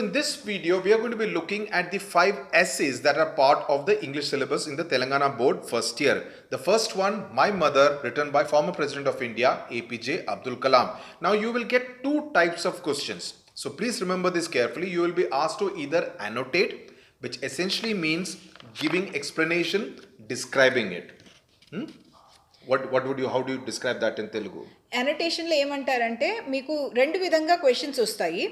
in this video, we are going to be looking at the 5 essays that are part of the English syllabus in the Telangana board first year. The first one, My Mother, written by former President of India, APJ Abdul Kalam. Now you will get 2 types of questions. So please remember this carefully. You will be asked to either annotate, which essentially means giving explanation, describing it. How do you describe that in Telugu? అనోటేషన్లో ఏమంటారంటే మీకు రెండు విధంగా questions వస్తాయి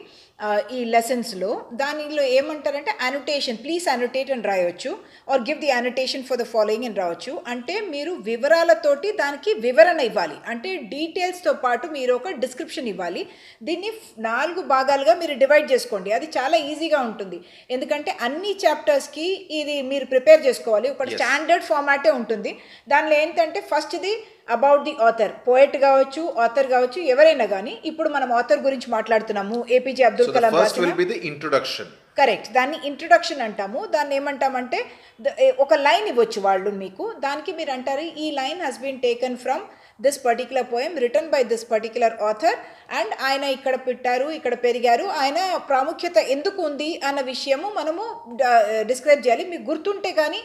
ఈ లెసన్స్లో. దానిలో ఏమంటారంటే annotation, please అనోటేట్ అని రాయొచ్చు, or give the annotation for the following అని రావచ్చు. అంటే మీరు వివరాలతోటి దానికి వివరణ ఇవ్వాలి, అంటే డీటెయిల్స్తో పాటు మీరు ఒక డిస్క్రిప్షన్ ఇవ్వాలి. దీన్ని 4 భాగాలుగా మీరు డివైడ్ చేసుకోండి. అది చాలా ఈజీగా ఉంటుంది, ఎందుకంటే అన్ని చాప్టర్స్కి ఇది మీరు ప్రిపేర్ చేసుకోవాలి. ఒక స్టాండర్డ్ ఫార్మాటే ఉంటుంది. దానిలో ఏంటంటే ఫస్ట్ది అబౌట్ ది ఆథర్, పోయెట్ కావచ్చు, ఆథర్ కావచ్చు, ఎవరైనా కానీ. ఇప్పుడు మనం ఆథర్ గురించి మాట్లాడుతున్నాము, ఏపీజే అబ్దుల్ కలాం. కరెక్ట్, దాన్ని ఇంట్రొడక్షన్ అంటాము. దాన్ని ఏమంటామంటే ఒక లైన్ ఇవ్వచ్చు వాళ్ళు మీకు, దానికి మీరు అంటారు ఈ line has been taken from this particular poem written by this particular author, and ఆయన ఇక్కడ పెట్టారు, ఇక్కడ పెరిగారు, ఆయన ప్రాముఖ్యత ఎందుకు ఉంది అన్న విషయము మనము డిస్క్రైబ్ చేయాలి. మీకు గుర్తుంటే కానీ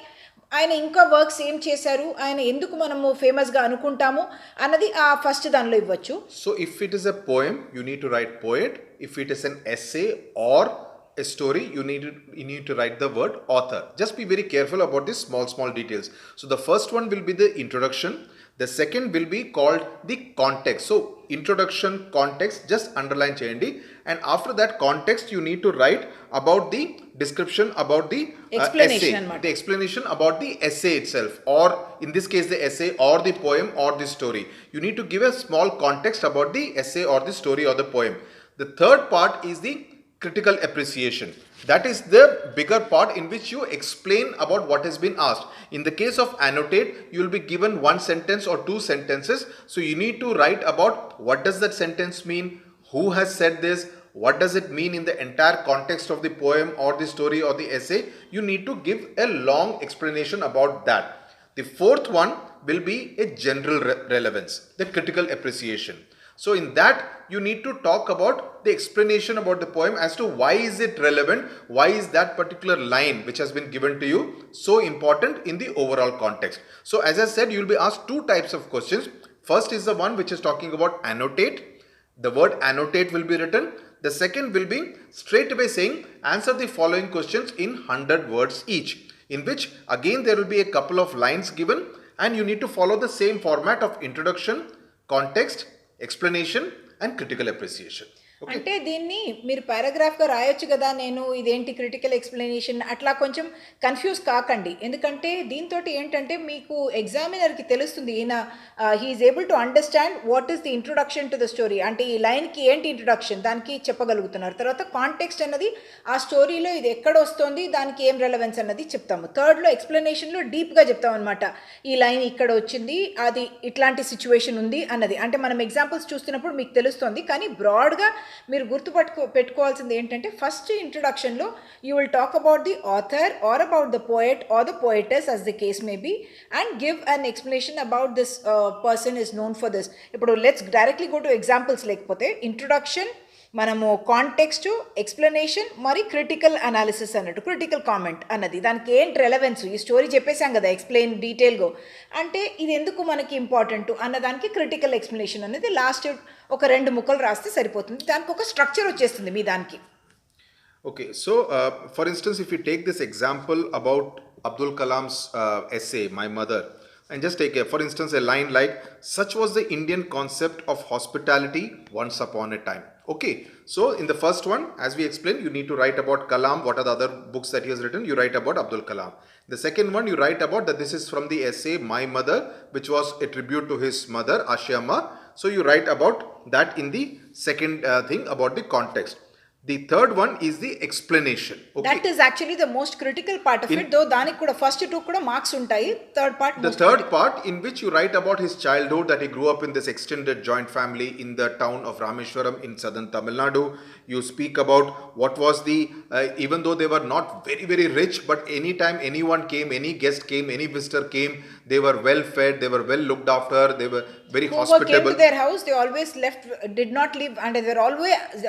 ఆయన ఇంకా వర్క్స్ ఏం చేశారు, ఆయన ఎందుకు మనము ఫేమస్గా అనుకుంటాము అన్నది ఆ ఫస్ట్ దానిలో ఇవ్వచ్చు. So if it is a poem you need to write poet. If it is an essay or a story, you need to write the word author. Just be very careful about these small details. So the first one will be the introduction. The second will be called the context. So introduction, context, just underline cheyandi, and after that context you need to write about the description, about the explanation essay, the explanation about the essay itself, or in this case the essay or the poem or the story. You need to give a small context about the essay or the story or the poem. The third part is the critical appreciation. That is the bigger part in which you explain about what has been asked. In the case of annotate, you will be given 1 sentence or 2 sentences. So you need to write about what does that sentence mean, who has said this, what does it mean in the entire context of the poem or the story or the essay. You need to give a long explanation about that. The fourth one will be a general relevance, the critical appreciation. So in that you need to talk about the explanation about the poem as to why is it relevant, why is that particular line which has been given to you so important in the overall context. So as I said, you will be asked 2 types of questions. First is the one which is talking about annotate. The word annotate will be written. The second will be straight away saying answer the following questions in 100 words each, in which again there will be a couple of lines given and you need to follow the same format of introduction, context, explanation and critical appreciation. అంటే దీన్ని మీరు పారాగ్రాఫ్గా రాయొచ్చు కదా, నేను ఇదేంటి critical explanation అట్లా కొంచెం confuse కాకండి. ఎందుకంటే దీంతో ఏంటంటే మీకు ఎగ్జామినర్కి తెలుస్తుంది ఈయన he is able to understand what is the introduction to the story, అంటే ఈ లైన్కి ఏంటి ఇంట్రొడక్షన్ దానికి చెప్పగలుగుతున్నారు. తర్వాత కాంటెక్స్ట్ అన్నది ఆ స్టోరీలో ఇది ఎక్కడ వస్తుంది, దానికి ఏం రెలవెన్స్ అన్నది చెప్తాము. థర్డ్లో ఎక్స్ప్లెనేషన్లో డీప్గా చెప్తాం అనమాట, ఈ లైన్ ఇక్కడ వచ్చింది, అది ఇట్లాంటి సిచ్యువేషన్ ఉంది అన్నది. అంటే మనం ఎగ్జాంపుల్స్ చూస్తున్నప్పుడు మీకు తెలుస్తుంది, కానీ బ్రాడ్గా మీరు పెట్టుకోవాల్సింది ఏంటంటే ఫస్ట్ ఇంట్రొడక్షన్లో you will talk about the author or about the poet or the poetess as the case may be, and give an explanation about this person is known for this. ఇప్పుడు let's directly go to examples. లేకపోతే introduction, మనము context, explanation, మరి critical analysis అన్నట్టు, critical comment అన్నది దానికి ఏంటి relevance, ఈ story చెప్పేశాం కదా ఎక్స్ప్లెయిన్ డీటెయిల్గా, అంటే ఇది ఎందుకు మనకి ఇంపార్టెంట్ అన్నదానికి క్రిటికల్ ఎక్స్ప్లెనేషన్ అనేది లాస్ట్ ఒక 2 ముక్కలు రాస్తే సరిపోతుంది. దానికి ఒక స్ట్రక్చర్ వచ్చేస్తుంది మీ దానికి. Okay, so for instance, if you take this example about Abdul Kalam's essay, My Mother, and just take for instance a line like, such was the Indian concept of hospitality once upon a time. Okay, so in the first one, as we explained, you need to write about Kalam. What are the other books that he has written? You write about Abdul Kalam. The second one, you write about that this is from the essay My Mother, which was a tribute to his mother Ashiamma. So you write about that in the second thing about the context. The third one is the explanation. Okay. That is actually the most critical part of it, though దానికి కూడా first 2 కూడా marks ఉంటాయి. Third part, the third part in which you write about his childhood, that he grew up in this extended joint family in the town of Rameshwaram in southern Tamil Nadu. You speak about what was the even though they were not very rich, but anytime anyone came, any guest came, any visitor came, they were well fed, they were well looked after, they were very hospitable. Who came to their house, they always did not leave, and they were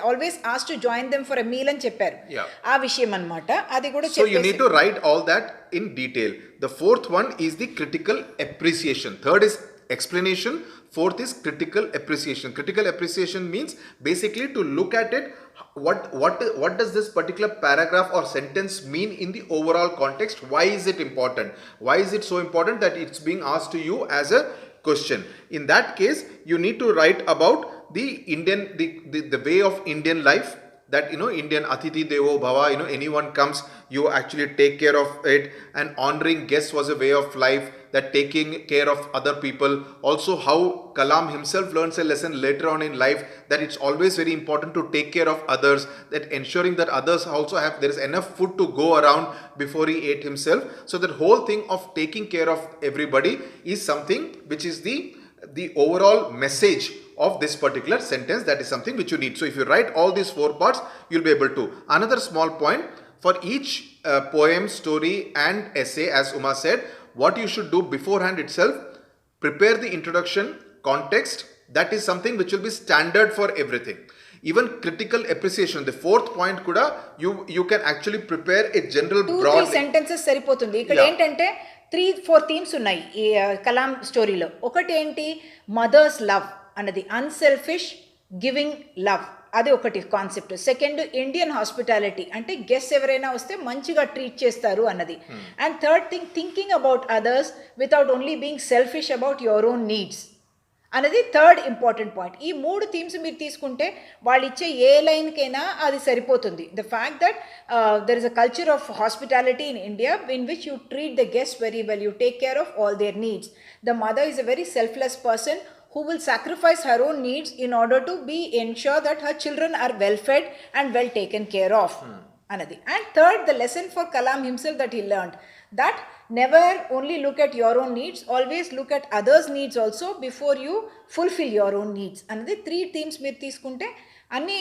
always asked to join join them for a meal అని చెప్పారు. Yeah. ఆ విషయం అన్నమాట. అది కూడా So you need to write all that in detail. The fourth one is the critical appreciation. Third is explanation. Fourth is critical appreciation. Critical appreciation means basically to look at it. What does this particular paragraph or sentence mean in the overall context? Why is it important? Why is it so important that it's being asked to you as a question? In that case, you need to write about the Indian, the way of Indian life, that Indian Atithi Devo Bhava, anyone comes, you actually take care of it, and honoring guests was a way of life, that taking care of other people. Also how Kalam himself learns a lesson later on in life, that it's always very important to take care of others, that ensuring that others also have, there is enough food to go around before he ate himself. So that whole thing of taking care of everybody is something which is the overall message of this particular sentence. That is something which you need. So if you write all these 4 parts, you'll be able to. Another small point, for each poem, story and essay, as Uma said, what you should do beforehand itself, prepare the introduction, context. That is something which will be standard for everything. Even critical appreciation, the 4th point kuda, you can actually prepare a general 2-3 sentences సరిపోతుంది. ఇక్కడ Yeah. ఏంటంటే 3-4 themes ఉన్నాయి ఈ కలాం స్టోరీలో. ఒకటి ఏంటి, mothers love అన్నది, unselfish giving love, అది ఒకటి కాన్సెప్ట్. సెకండ్, ఇండియన్ హాస్పిటాలిటీ అంటే గెస్ట్ ఎవరైనా వస్తే మంచిగా ట్రీట్ చేస్తారు అన్నది. And third thing, thinking about others without only being selfish about your own needs అనేది థర్డ్ ఇంపార్టెంట్ పాయింట్. ఈ 3 థీమ్స్ మీరు తీసుకుంటే వాళ్ళు ఇచ్చే ఏ లైన్కైనా అది సరిపోతుంది. The fact that there is a culture of hospitality in India in which you treat the guest very well, you take care of all their needs. The mother is a very selfless person who will sacrifice her own needs in order to ensure that her children are well fed and well taken care of. Anadi. And third, the lesson for Kalam himself that he learned, that never only look at your own needs, always look at others' needs also before you fulfill your own needs. Anadi 3 themes మీరు తీసుకుంటే అన్ని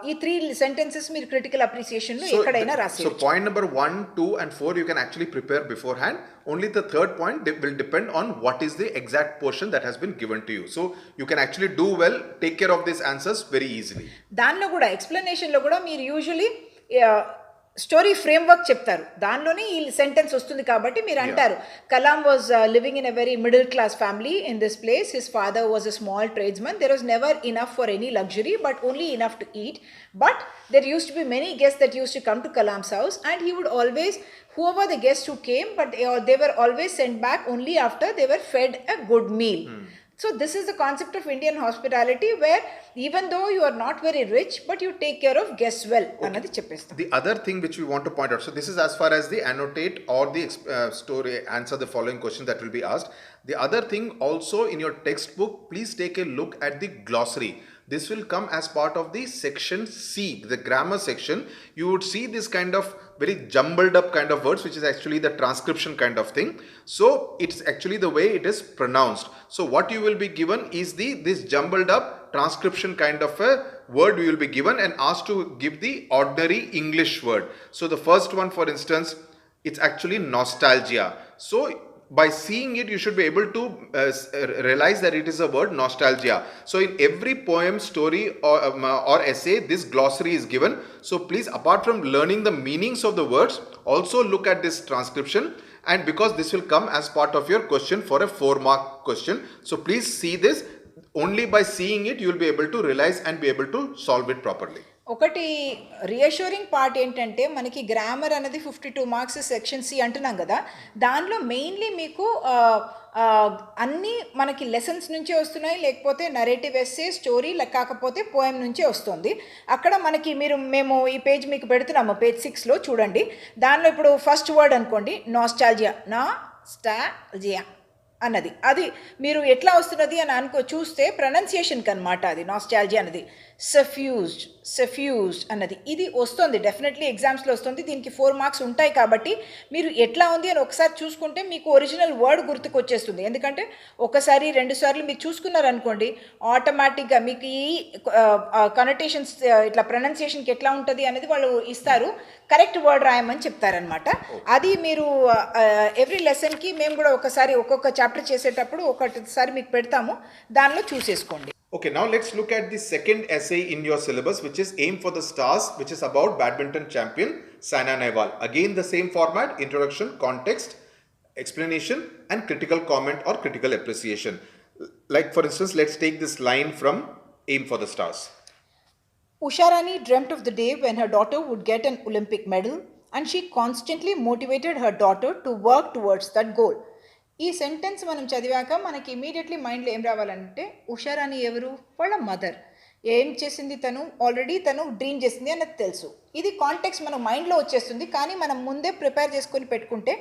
ఈ 3 sentences మీరు critical appreciation లో ఎక్కడైనా రాసేయచ్చు. So point number 1, 2 and 4 you can actually prepare beforehand. Only the third point will depend on what is the exact portion that has been given to you. So you can actually do well, take care of these answers very easily. దానిలో కూడా explanation లో కూడా మీరు usually story framework చెప్తారు, దానిలోనే ఈ sentence వస్తుంది. కాబట్టి మీరు అంటారు, Kalam was living in a very middle class family in this place, his father was a small tradesman, there was never enough for any luxury but only enough to eat, but there use to be many guest that use to come to Kalam's house, and he would always, whoever the guests who came, but they were always sent back only after they were fed a good meal. So this is the concept of Indian hospitality, where even though you are not very rich, but you take care of guests well. Anadi cheppestam. The other thing which we want to point out, so this is as far as the annotate or the story, answer the following question that will be asked. The other thing also, in your textbook, please take a look at the glossary. This will come as part of the section C, the grammar section. You would see this kind of very jumbled up kind of words, which is actually the transcription kind of thing. So it's actually the way it is pronounced. So what you will be given is this jumbled up transcription kind of a word you will be given and asked to give the ordinary English word. So the first one, for instance, it's actually nostalgia. So by seeing it, you should be able to realize that it is a word nostalgia. So in every poem, story or essay, this glossary is given. So please, apart from learning the meanings of the words, also look at this transcription, and because this will come as part of your question for a 4-mark question. So please see this. Only by seeing it, you will be able to realize and be able to solve it properly. ఒకటి రియాష్యూరింగ్ part ఏంటంటే, మనకి grammar అనేది 52 marks section C అంటున్నాం కదా, దానిలో mainly మీకు అన్నీ మనకి లెసన్స్ నుంచే వస్తున్నాయి, లేకపోతే నరేటివ్ ఎస్సే, స్టోరీ, కాకపోతే పోయం నుంచే వస్తుంది. అక్కడ మనకి మేము ఈ పేజ్ మీకు పెడుతున్నాము, పేజ్ 6లో చూడండి. దానిలో ఇప్పుడు ఫస్ట్ వర్డ్ అనుకోండి, నాస్టాల్జియా, నాస్టాల్జియా అన్నది, అది మీరు ఎట్లా వస్తున్నది అని చూస్తే ప్రొనౌన్సియేషన్కి అనమాట. అది నాస్టాల్జియా అన్నది సఫ్యూజ్డ్ అన్నది, ఇది వస్తుంది, డెఫినెట్లీ ఎగ్జామ్స్లో వస్తుంది. దీనికి 4 మార్క్స్ ఉంటాయి. కాబట్టి మీరు ఎట్లా ఉంది అని ఒకసారి చూసుకుంటే మీకు ఒరిజినల్ వర్డ్ గుర్తుకు వచ్చేస్తుంది. ఎందుకంటే ఒకసారి 2 సార్లు మీరు చూసుకున్నారనుకోండి, ఆటోమేటిక్గా మీకు ఈ కనోటేషన్స్ ఇట్లా ప్రొనౌన్సియేషన్కి ఎట్లా ఉంటుంది అనేది వాళ్ళు ఇస్తారు, కరెక్ట్ వర్డ్ రాయమని చెప్తారనమాట. అది మీరు ఎవ్రీ లెసన్కి మేము కూడా ఒకసారి ఒక్కొక్క చాప్టర్ చేసేటప్పుడు ఒకసారి మీకు పెడతాము, దానిలో చూసేసుకోండి. Okay, now let's look at the second essay in your syllabus, which is Aim for the Stars, which is about badminton champion Saina Nehwal. Again, the same format: introduction, context, explanation, and critical comment or critical appreciation. Like, for instance, let's take this line from Aim for the Stars. Usharani dreamt of the day when her daughter would get an Olympic medal, and she constantly motivated her daughter to work towards that goal. ఈ sentence మనం చదివాక మనకి immediately మైండ్లో ఏం రావాలంటే ఉషారాణి ఎవరు? వాళ్ళ mother. ఏం చేసింది తను? ఆల్రెడీ తను డ్రీమ్ చేసింది అన్నది తెలుసు. ఇది కాంటెక్స్ట్ మన మైండ్లో వచ్చేస్తుంది, కానీ మనం ముందే ప్రిపేర్ చేసుకొని పెట్టుకుంటే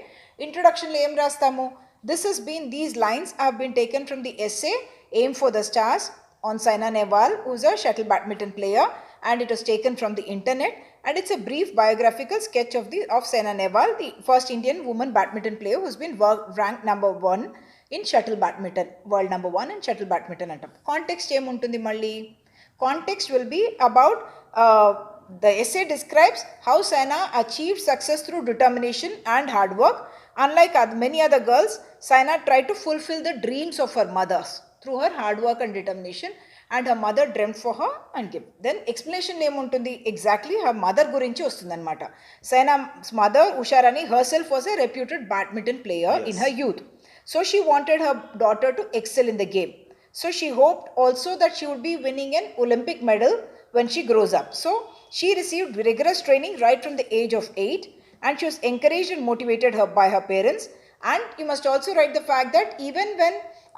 ఇంట్రొడక్షన్లో ఏం రాస్తాము? This has been these lines have been taken from the essay aim for the stars on Saina Nehwal, who's a shuttle badminton player, and it was taken from the internet, and it's a brief biographical sketch of Saina Nehwal, the first Indian woman badminton player who's been ranked number 1 in shuttle badminton, world number 1 in shuttle badminton antam. Context em untundi malli? Context will be about the essay describes how Saina achieved success through determination and hard work. Unlike many other girls, Saina tried to fulfill the dreams of her mothers through her hard work and determination, and her mother dreamt for her and gave. Then explanation ఏముంటుంది? Exactly her mother గురించి వస్తుంది అనమాట. Saina's mother Usharani herself was a reputed badminton player in her youth, so she wanted her daughter to excel in the game. So she hoped also that she would be winning an Olympic medal when she grows up. So she received rigorous training right from the age of 8, and she was encouraged and motivated her by her parents. And you must also write the fact that even when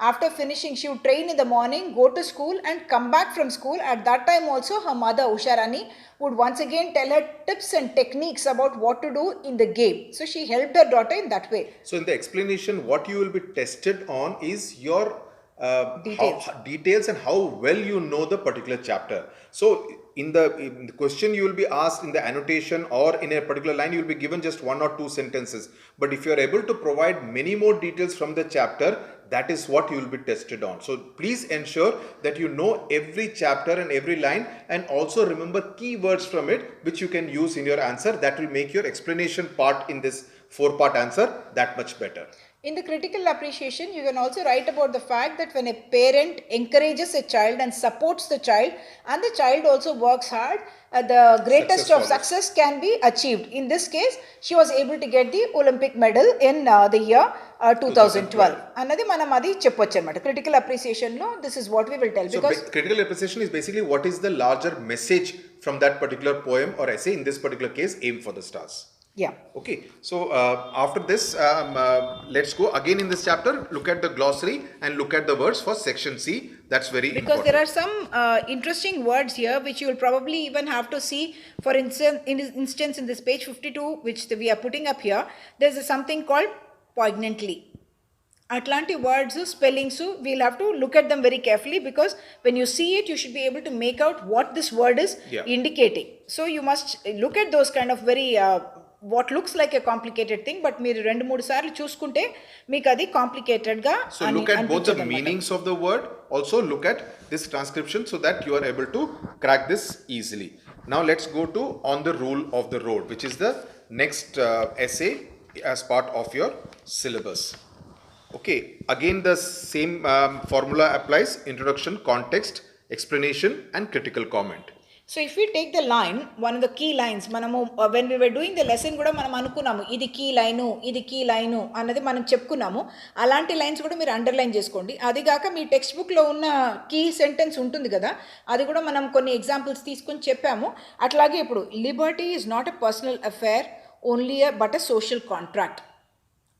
after finishing she would train in the morning, go to school and come back from school, at that time also her mother Usharani would once again tell her tips and techniques about what to do in the game. So she helped her daughter in that way. So in the explanation, what you will be tested on is your details and how well you know the particular chapter. So in the question, you will be asked in the annotation or in a particular line, you will be given just 1 or 2 sentences. But if you are able to provide many more details from the chapter, that is what you will be tested on. So please ensure that you know every chapter and every line, and also remember keywords from it which you can use in your answer. That will make your explanation part in this 4-part answer that much better. In the critical appreciation, you can also write about the fact that when a parent encourages a child and supports the child, and the child also works hard, the greatest of success can be achieved. In this case, she was able to get the Olympic medal in the year 2012. Another manam adi cheppochu anamata. Critical appreciation lo this is what we will tell. So because critical appreciation is basically what is the larger message from that particular poem or essay. In this particular case, Aim for the Stars. yeah. Okay, so after this, let's go again in this chapter, look at the glossary and look at the words for section C. That's very Because important. there are some interesting words here which you will probably even have to see. For instance, in this page 52, which we are putting up here, there's something called poignantly. Atlanti words, spellings, we'll have to look at them very carefully, because when you see it, you should be able to make out what this word is indicating. So you must look at those kind of very what looks like a complicated thing, but మీరు 2-3 సార్లు చూసుకుంటే మీకు అది complicated గా So look at both the meanings of the word, also look at this transcription so that you are able to crack this easily. Now let's go to On the Rule of the Road, which is the next essay as part of your syllabus. Okay, again the same formula applies: introduction, context, explanation, and critical comment. So if we take the line, one of the key lines, మనము when we were doing the lesson కూడా మనం అనుకున్నాము ఇది key line, ఇది key line అన్నది మనం చెప్పుకున్నాము. అలాంటి లైన్స్ కూడా మీరు అండర్లైన్ చేసుకోండి. అది కాక మీ టెక్స్ట్ బుక్లో ఉన్న కీ సెంటెన్స్ ఉంటుంది కదా, అది కూడా మనం కొన్ని ఎగ్జాంపుల్స్ తీసుకొని చెప్పాము. అట్లాగే ఇప్పుడు Liberty is not a personal affair only but a social contract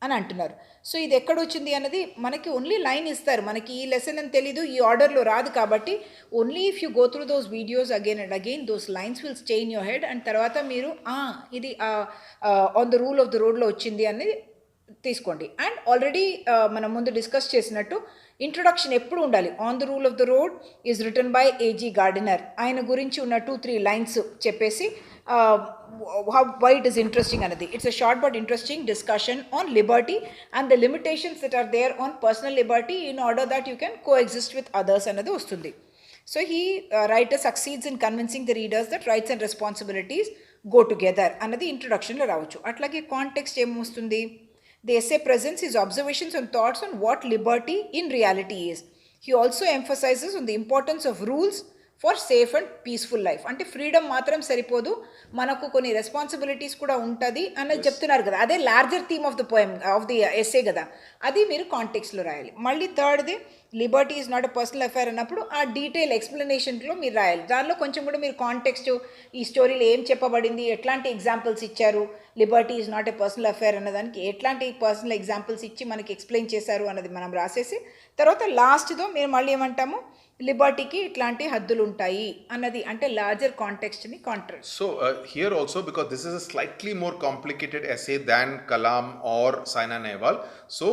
అని అంటున్నారు. సో ఇది ఎక్కడ వచ్చింది అన్నది మనకి ఓన్లీ లైన్ ఇస్తారు, మనకి ఈ లెసన్ అని తెలీదు, ఈ ఆర్డర్లో రాదు. కాబట్టి only if you go through those videos again and again, those lines will stay in your head, and తర్వాత మీరు ఇది on the rule of the రోడ్లో వచ్చింది అనేది తీసుకోండి. అండ్ ఆల్రెడీ మనం ముందు డిస్కస్ చేసినట్టు ఇంట్రొడక్షన్ ఎప్పుడు ఉండాలి. On the rule of the road is written by A G Gardiner. ఆయన గురించి ఉన్న 2-3 లైన్స్ చెప్పేసి why it is interesting another. It's a short but interesting discussion on liberty and the limitations that are there on personal liberty in order that you can coexist with others another vastundi. So he writer succeeds in convincing the readers that rights and responsibilities go together another introduction lo ravachu. Atlage context em vastundi. The essay presents his observations and thoughts on what liberty in reality is. He also emphasizes on the importance of rules for safe and peaceful life. అంటే freedom మాత్రం సరిపోదు, మనకు కొన్ని responsibilities కూడా ఉంటుంది అన్నది చెప్తున్నారు కదా. అదే larger theme of the poem of the essay కదా, అది మీరు కాంటెక్స్లో రాయాలి. మళ్ళీ థర్డ్ది liberty is not a personal affair అన్నప్పుడు ఆ డీటెయిల్ ఎక్స్ప్లెనేషన్లో మీరు రాయాలి. దానిలో కొంచెం కూడా మీరు కాంటెక్స్ట్, ఈ స్టోరీలో ఏం చెప్పబడింది, ఎట్లాంటి ఎగ్జాంపుల్స్ ఇచ్చారు, Liberty is not a personal affair అన్నదానికి ఎట్లాంటి పర్సనల్ ఎగ్జాంపుల్స్ ఇచ్చి మనకి ఎక్స్ప్లెయిన్ చేశారు అన్నది మనం రాసేసి, తర్వాత లాస్ట్తో మీరు మళ్ళీ ఏమంటాము, లిబర్టీకి ఇట్లాంటి హద్దులు ఉంటాయి అన్నది, అంటే లార్జర్ కాంటెక్స్ట్ని contract. So here also, because this is a slightly more complicated essay than Kalam or Saina Nehwal, so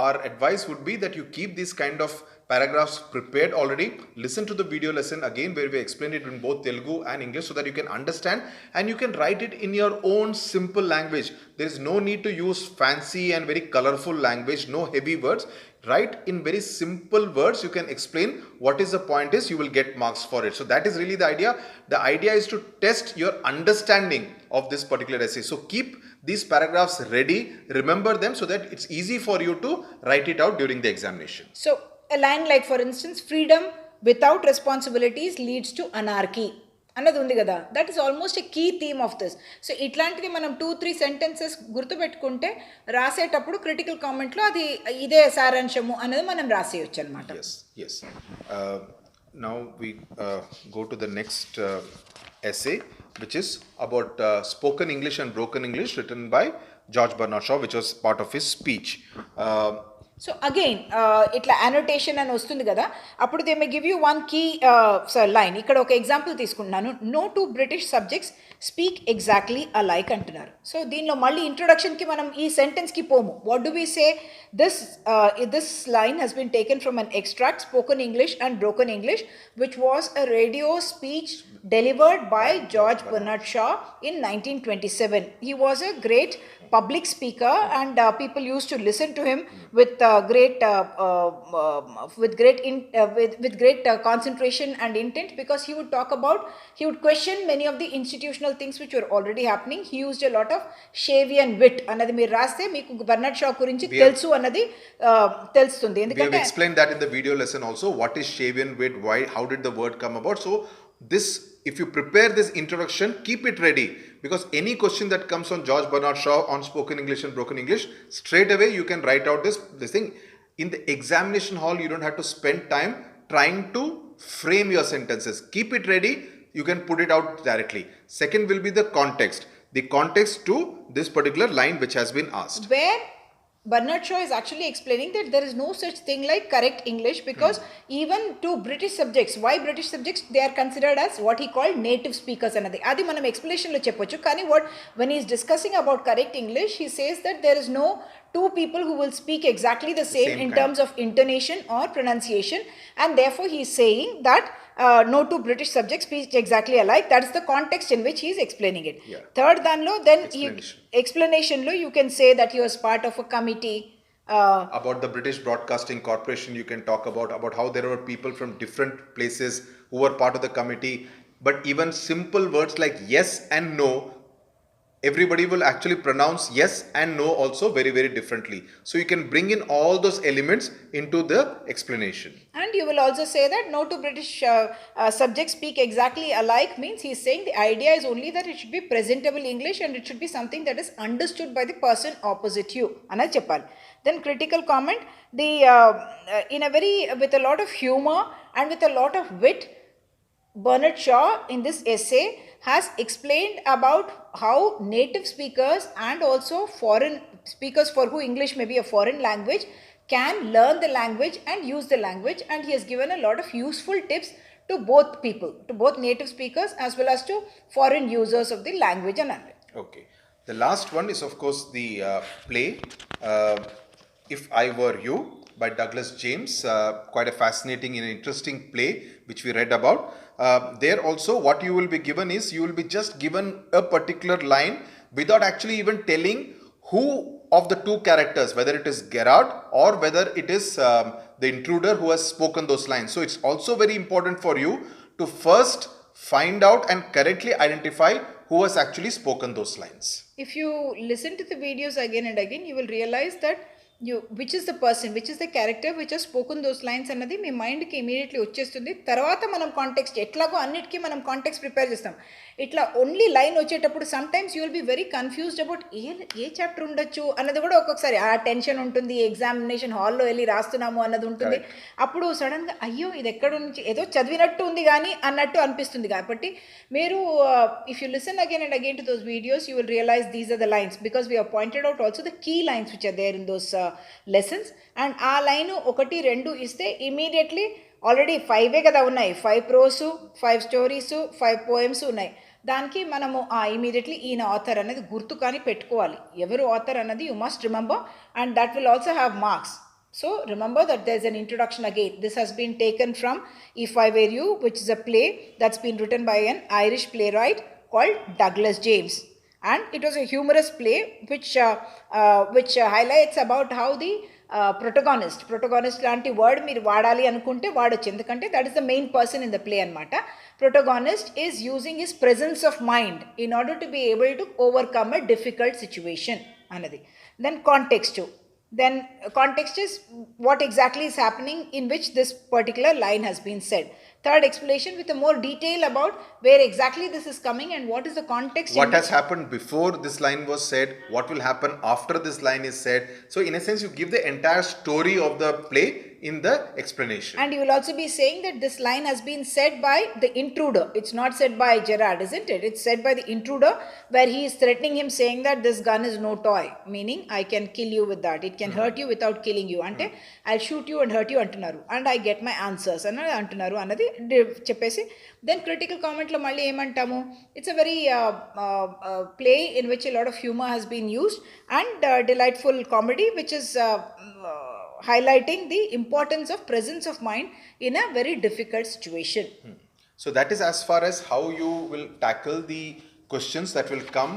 our advice would be that you keep these kind of paragraphs prepared already. Listen to the video lesson again where we explain it in both Telugu and English so that you can understand and you can write it in your own simple language. There is no need to use fancy and very colorful language, no heavy words. Write in very simple words, you can explain what is the point is, you will get marks for it. So that is really the idea. The idea is to test your understanding of this particular essay. So keep these paragraphs ready, remember them so that it's easy for you to write it out during the examination. So a line like, for instance, freedom without responsibilities leads to anarchy అన్నది ఉంది కదా, that is almost a key theme of this. So ఇట్లాంటిది మనం 2-3 sentences గుర్తుపెట్టుకుంటే రాసేటప్పుడు critical కామెంట్లో అది ఇదే సారాంశము అనేది మనం రాసేయచ్చు అనమాట. Yes. Now we go to the next essay, which is about spoken English and broken English, written by George Bernard Shaw, which was part of his speech. So again ఇట్లా annotation అని వస్తుంది కదా, అప్పుడు they may give you one key line. ఇక్కడ ఒక example తీసుకుంటున్నాను. No two British subjects speak exactly alike అంటున్నారు. So దీనిలో మళ్ళీ ఇంట్రొడక్షన్కి మనం ఈ సెంటెన్స్కి పోము. What do we say, this line has been taken from an extract spoken English and broken English which was a radio speech delivered by George Bernard Shaw in 1927. He was a great public speaker and people used to listen to him with great concentration and intent, because he would question many of the institutional things which were already happening. He used a lot of Shavian wit. Anadi meer raste meeku Bernard Shaw gurinchi telusu anadi telustundi. We have explained that in the video lesson also. What is Shavian wit? Why? How did the word come about? So this, if you prepare this introduction, keep it ready, because any question that comes on George Bernard Shaw on spoken English and broken English, straight away you can write out this thing. In the examination hall, you don't have to spend time trying to frame your sentences. Keep it ready, you can put it out directly. Second will be the context to this particular line which has been asked. Where Bernard Shaw is actually explaining that there is no such thing like correct English, because even to British subjects, why British subjects, they are considered as what he called native speakers anadi. Adi manam explanation lo cheppochu, kani when he is discussing about correct English, he says that there is no two people who will speak exactly the same in terms of intonation or pronunciation, and therefore he is saying that no two British subjects speak exactly alike. That is the context in which he is explaining it. Third danlo, then explanation lo you can say that he was part of a committee. About the British Broadcasting Corporation, you can talk about how there were people from different places who were part of the committee. But even simple words like yes and no, everybody will actually pronounce yes and no also very, very differently. So you can bring in all those elements into the explanation. And you will also say that no two British subjects speak exactly alike means he is saying the idea is only that it should be presentable English and it should be something that is understood by the person opposite you. Anad cheppali. Then critical comment, with a lot of humor and with a lot of wit, Bernard Shaw in this essay has explained about how native speakers and also foreign speakers for who English may be a foreign language can learn the language and use the language, and he has given a lot of useful tips to both people, to both native speakers as well as to foreign users of the language and Okay. The last one is of course the play If I Were You by Douglas James, quite a fascinating and interesting play which we read about. There also what you will be given is, you will be just given a particular line without actually even telling who of the two characters, whether it is Gerard or whether it is the intruder who has spoken those lines. So it's also very important for you to first find out and correctly identify who has actually spoken those lines. If you listen to the videos again and again, you will realize that which is the person, which is the character which has spoken those lines అన్నది మీ మైండ్కి immediately వచ్చేస్తుంది. తర్వాత మనం context ఎట్లాగో అన్నిటికీ మనం context prepare చేస్తాం. ఇట్లా ఓన్లీ లైన్ వచ్చేటప్పుడు some times you will be very confused about a chapter ఉండొచ్చు అన్నది కూడా ఒక్కొక్కసారి ఆ టెన్షన్ ఉంటుంది, ఎగ్జామినేషన్ హాల్లో వెళ్ళి రాస్తున్నాము అన్నది ఉంటుంది. అప్పుడు సడన్గా అయ్యో ఇది ఎక్కడ నుంచి ఏదో చదివినట్టు ఉంది కానీ అన్నట్టు అనిపిస్తుంది. కాబట్టి మీరు if you listen again and again to those videos you will realize these are the lines because we have pointed out also the key lines which are there in those lessons. And ఆ line 1, 2 ఇస్తే immediately already 5 కదా ఉన్నాయి, 5 pros, 5 stories, 5 poems ఉన్నాయి. దానికి మనము immediately ఈయన author అనేది గుర్తు కానీ పెట్టుకోవాలి. ఎవరు ఆథర్ అన్నది you must remember and that will also have marks. So remember that there's an introduction again. This has been taken from If I Were You, which is a play that's been written by an Irish playwright called Douglas James. And it was a humorous play which highlights about how the protagonist లాంటి word మీరు వాడాలి అనుకుంటే వాడచ్చు, ఎందుకంటే that is the main person in the play అనమాట. Protagonist is using his presence of mind in order to be able to overcome a difficult situation అన్నది. Then context. Then context is what exactly is happening in which this particular line has been said. Third, explanation with a more detail about where exactly this is coming and what is the context. What has happened before this line was said, what will happen after this line is said. So in a sense you give the entire story of the play in the explanation. And you will also be saying that this line has been said by the intruder. It's not said by Gerard, isn't it? It's said by the intruder where he is threatening him saying that this gun is no toy, meaning I can kill you with that. It can hurt you without killing you. Ante I'll shoot you and hurt you antunaru and I get my answers and antunaru annadi చెప్పేసి. Then critical కామెంట్లో మళ్ళీ ఏమంటాము, it's a very play in which a lot of humour has been used and delightful comedy which is highlighting the importance of presence of mind in a very difficult situation. So that is as far as how you will tackle the questions that will come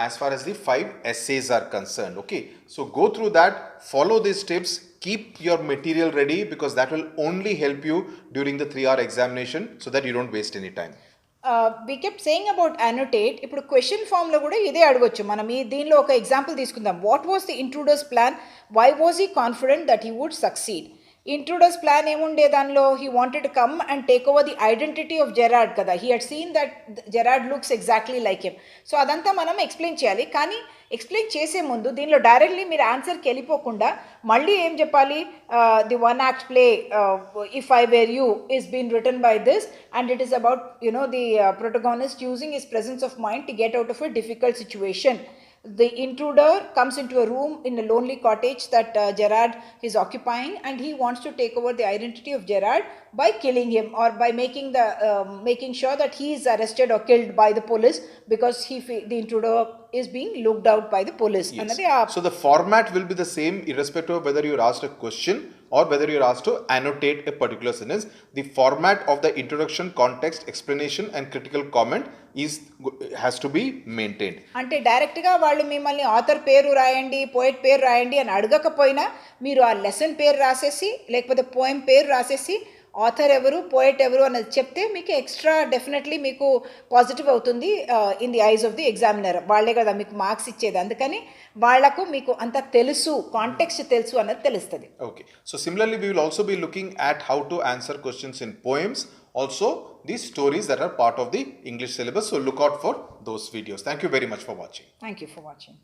as far as the 5 essays are concerned. Okay, so go through that, follow these tips, keep your material ready because that will only help you during the 3-hour examination so that you don't waste any time. We kept saying about annotate. ఇప్పుడు question ఫామ్లో కూడా ఇదే అడగొచ్చు మనం. దీనిలో ఒక example తీసుకుందాం. What was the intruder's plan, why was he confident that he would succeed. Intruder's plan ఏముండే దానిలో, he wanted to come and take over the identity of Gerard కదా. He had seen that Gerard looks exactly like him. So అదంతా మనం explain చేయాలి. కానీ explain చేసే ముందు దీనిలో డైరెక్ట్లీ మీరు ఆన్సర్కి వెళ్ళిపోకుండా మళ్ళీ ఏం చెప్పాలి, the 1 act play If I Were You is been written by this and it is about the protagonist using his presence of mind to get out of a difficult situation. The intruder comes into a room in a lonely cottage that Gerard is occupying and he wants to take over the identity of Gerard by killing him or by making sure that he is arrested or killed by the police because the intruder is being looked out by the police. Yes. So the format will be the same irrespective of whether you're asked a question or whether you're asked to annotate a particular sentence. The format of the introduction, context, explanation and critical comment has to be maintained. అంటే డైరెక్ట్గా వాళ్ళు మిమ్మల్ని author పేరు రాయండి, poet పేరు రాయండి అని అడగకపోయినా మీరు ఆ లెసన్ పేరు రాసేసి లేకపోతే పోయం పేరు రాసేసి ఆథర్ ఎవరు, పోయట్ ఎవరు అన్నది చెప్తే మీకు ఎక్స్ట్రా డెఫినెట్లీ మీకు పాజిటివ్ అవుతుంది in the eyes of the examiner. వాళ్ళే కదా మీకు మార్క్స్ ఇచ్చేది, అందుకని వాళ్లకు మీకు అంత తెలుసు, కాంటెక్స్ట్ తెలుసు అన్నది తెలుస్తుంది. Okay, so similarly we will also be looking at how to answer questions in poems, also these stories that are part of the English syllabus. So look out for those videos. Thank you very much for watching. Thank you for watching.